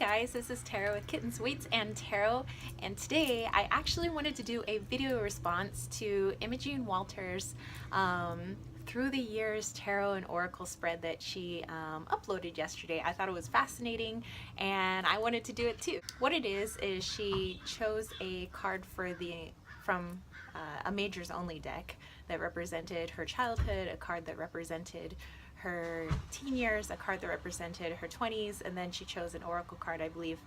guys, this is Tarot with Kittens, Weights, and Tarot, and today I actually wanted to do a video response to Imogen Walters' Through the Years Tarot and Oracle spread that she uploaded yesterday. I thought it was fascinating and I wanted to do it too. What it is she chose a card from a Majors Only deck that represented her childhood, a card that represented her teen years, a card that represented her 20s, and then she chose an oracle card, I believe,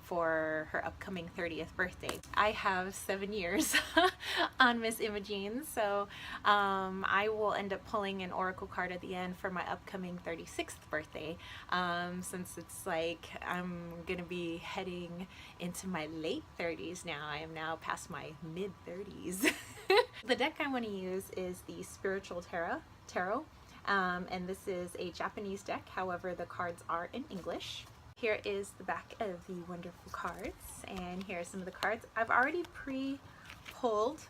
for her upcoming 30th birthday. I have 7 years on Miss Imogen, so I will end up pulling an oracle card at the end for my upcoming 36th birthday, since it's like I'm gonna be heading into my late 30s now. I am now past my mid 30s. The deck I want to use is the Spiritual Tarot. And this is a Japanese deck, however the cards are in English. Here is the back of the wonderful cards, and here are some of the cards. I've already pre-pulled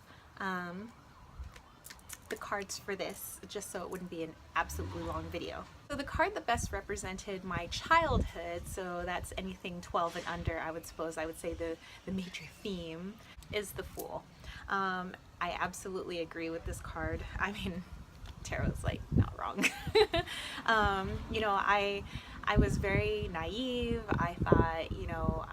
the cards for this, just so it wouldn't be an absolutely long video. So the card that best represented my childhood, so that's anything 12 and under, I would say the major theme, is the Fool. I absolutely agree with this card. I mean, Tarot's like not wrong. You know, I was very naive. I thought, you know,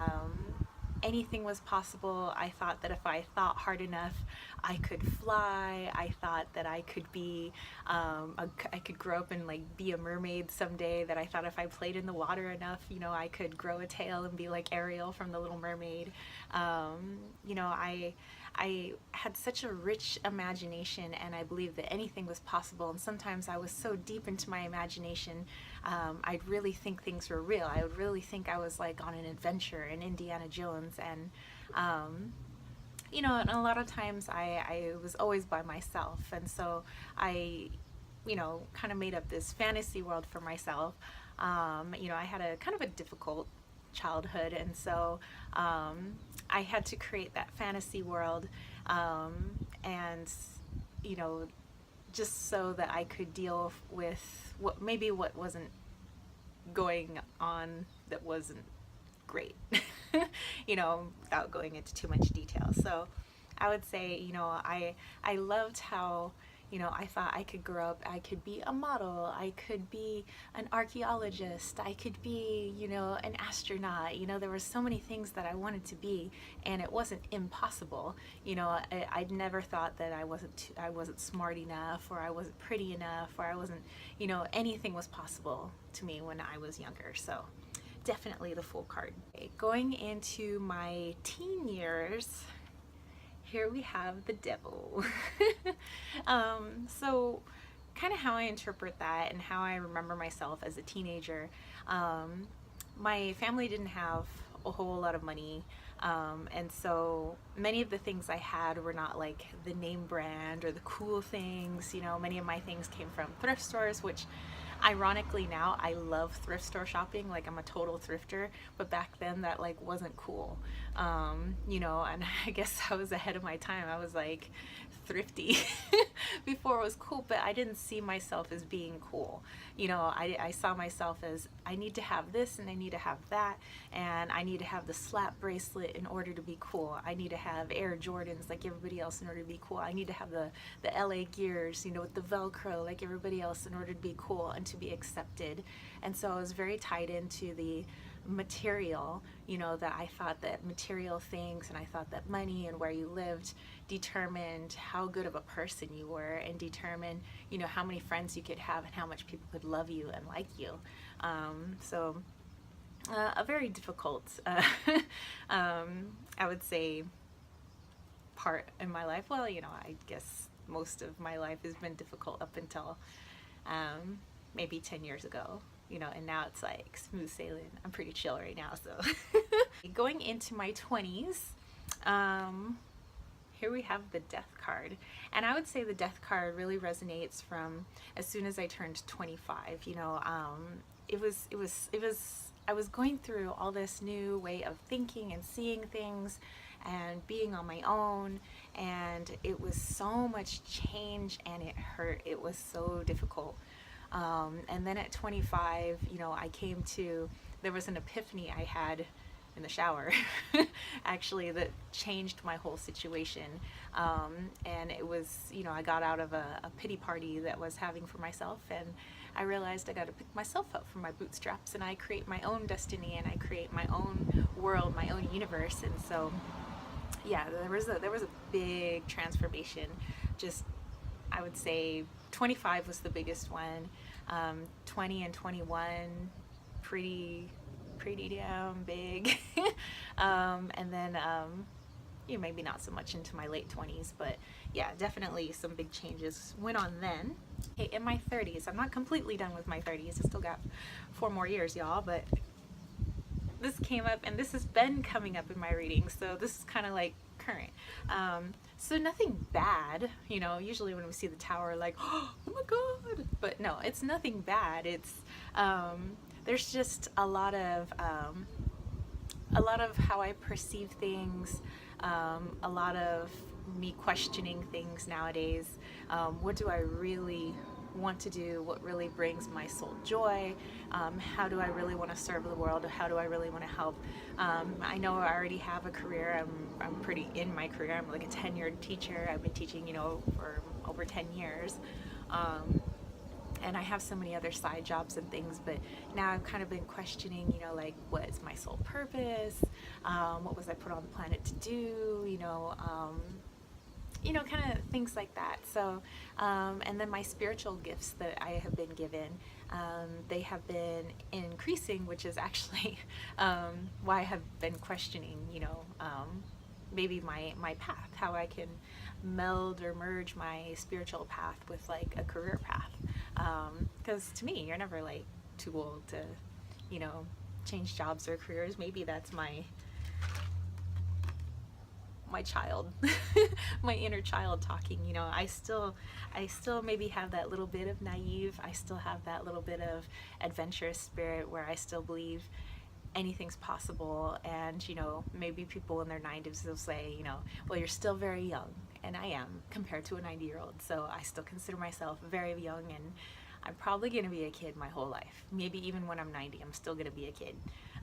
anything was possible. I thought that if I thought hard enough, I could fly. I thought that I could be, I could grow up and like be a mermaid someday. That I thought if I played in the water enough, you know, I could grow a tail and be like Ariel from The Little Mermaid. You know, I had such a rich imagination, and I believed that anything was possible. And sometimes I was so deep into my imagination, I'd really think things were real. I would really think I was like on an adventure in Indiana Jones. And you know, and a lot of times I was always by myself, and so I, you know, kind of made up this fantasy world for myself. You know, I had a kind of a difficult childhood, and so I had to create that fantasy world, and you know, just so that I could deal with what wasn't going on, that wasn't great. You know, without going into too much detail. So I would say, you know, I loved how, you know, I thought I could grow up, I could be a model, I could be an archaeologist, I could be, you know, an astronaut. You know, there were so many things that I wanted to be, and it wasn't impossible. You know, I'd never thought that I wasn't smart enough, or I wasn't pretty enough, or I wasn't, you know, anything was possible to me when I was younger. So definitely the Fool card. Okay, going into my teen years, here we have the Devil. So kind of how I interpret that and how I remember myself as a teenager. My family didn't have a whole lot of money, and so many of the things I had were not like the name brand or the cool things. You know, many of my things came from thrift stores, which ironically now I love thrift store shopping. Like, I'm a total thrifter, but back then that like wasn't cool. You know, and I guess I was ahead of my time. I was like thrifty before it was cool, but I didn't see myself as being cool. You know, I saw myself as, I need to have this and I need to have that, and I need to have the slap bracelet in order to be cool. I need to have Air Jordans like everybody else in order to be cool. I need to have the LA gears, you know, with the Velcro like everybody else in order to be cool and to be accepted. And so I was very tied into the material, you know, that I thought that material things, and I thought that money and where you lived determined how good of a person you were, and determined, you know, how many friends you could have and how much people could love you and like you. So a very difficult, I would say, part in my life. Well, you know, I guess most of my life has been difficult up until maybe 10 years ago. You know, and now it's like smooth sailing. I'm pretty chill right now. So going into my 20s, here we have the Death card, and I would say the Death card really resonates from as soon as I turned 25. You know, I was going through all this new way of thinking and seeing things and being on my own, and it was so much change, and it hurt. It was so difficult. And then at 25, you know, I came to there was an epiphany I had in the shower actually, that changed my whole situation. And it was, you know, I got out of a pity party that I was having for myself, and I realized I got to pick myself up from my bootstraps, and I create my own destiny, and I create my own world, my own universe. And so yeah, there was a big transformation. Just, I would say 25 was the biggest one. 20 and 21, pretty damn big. And then, you know, maybe not so much into my late 20s, but yeah, definitely some big changes went on then. Okay, in my 30s, I'm not completely done with my 30s. I still got 4 more years, y'all, but this came up, and this has been coming up in my readings, so this is kind of like current. So nothing bad, you know, usually when we see the tower, like, oh my god, but no, it's nothing bad. It's there's just a lot of how I perceive things, a lot of me questioning things nowadays. What do I really want to do? What really brings my soul joy? How do I really want to serve the world? How do I really want to help? I know I already have a career. I'm pretty in my career. I'm like a tenured teacher. I've been teaching, you know, for over 10 years. And I have so many other side jobs and things, but now I've kind of been questioning, you know, like, what is my sole purpose? What was I put on the planet to do? You know, kind of things like that. So, and then my spiritual gifts that I have been given, they have been increasing, which is actually why I have been questioning, you know, maybe my path, how I can meld or merge my spiritual path with like a career path. Because to me, you're never like too old to, you know, change jobs or careers. Maybe that's my child, my inner child talking. You know, I still maybe have that little bit of naive, I still have that little bit of adventurous spirit where I still believe anything's possible. And, you know, maybe people in their 90s will say, you know, well, you're still very young, and I am compared to a 90-year-old, so I still consider myself very young, and I'm probably gonna be a kid my whole life. Maybe even when I'm 90, I'm still gonna be a kid.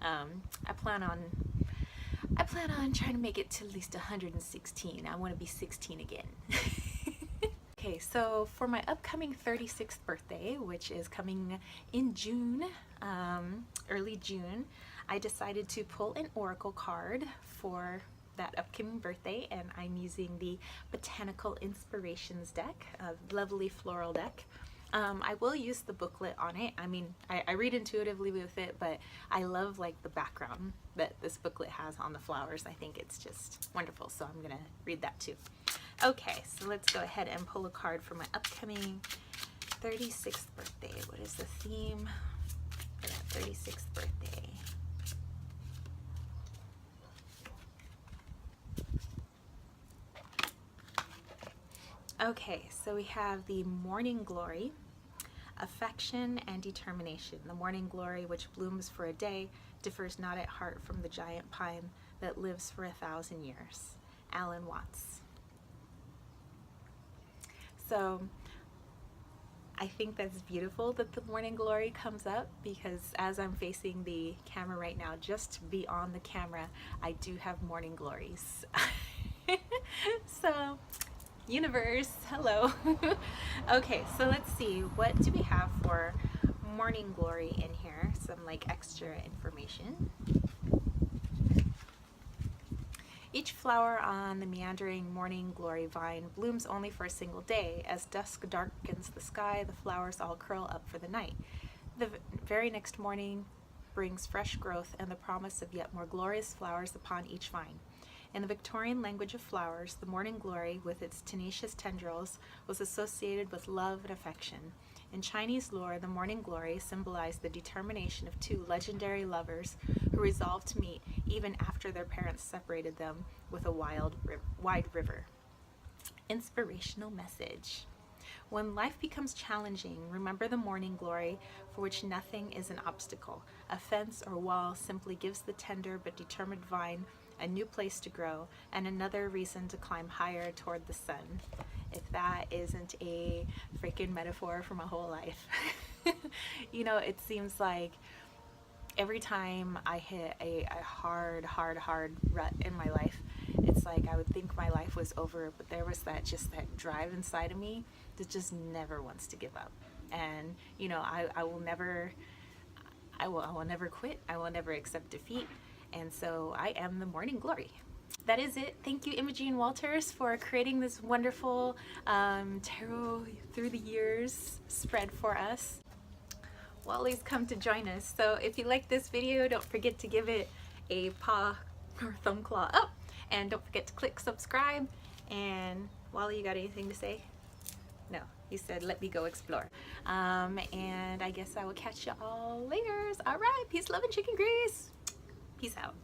I plan on trying to make it to at least 116. I want to be 16 again. Okay, so for my upcoming 36th birthday, which is coming in June, early June, I decided to pull an oracle card for that upcoming birthday, and I'm using the Botanical Inspirations deck, a lovely floral deck. I will use the booklet on it. I mean, I read intuitively with it, but I love like the background that this booklet has on the flowers. I think it's just wonderful, so I'm gonna read that too. Okay, so let's go ahead and pull a card for my upcoming 36th birthday. What is the theme for that 36th birthday? Okay, so we have the morning glory, affection and determination. The morning glory, which blooms for a day, differs not at heart from the giant pine that lives for 1,000 years. Alan Watts. So I think that's beautiful that the morning glory comes up, because as I'm facing the camera right now, just beyond the camera, I do have morning glories. So universe, hello. Okay, so let's see, what do we have for morning glory in here? Some like extra information. Each flower on the meandering morning glory vine blooms only for a single day. As dusk darkens the sky, the flowers all curl up for the night. The very next morning brings fresh growth and the promise of yet more glorious flowers upon each vine. In the Victorian language of flowers, the morning glory, with its tenacious tendrils, was associated with love and affection. In Chinese lore, the morning glory symbolized the determination of two legendary lovers who resolved to meet even after their parents separated them with a wide river. Inspirational message. When life becomes challenging, remember the morning glory, for which nothing is an obstacle. A fence or wall simply gives the tender but determined vine a new place to grow and another reason to climb higher toward the sun. If that isn't a freaking metaphor for my whole life. You know, it seems like every time I hit a hard rut in my life, it's like I would think my life was over, but there was that drive inside of me that just never wants to give up. And you know, I will never quit. I will never accept defeat. And so I am the morning glory. That is it. Thank you, Imogen Walters, for creating this wonderful tarot through the years spread for us. Wally's come to join us. So if you like this video, don't forget to give it a paw or thumb claw up. And don't forget to click subscribe. And Wally, you got anything to say? No, he said, let me go explore. And I guess I will catch you all later. All right, peace, love, and chicken grease. Peace out.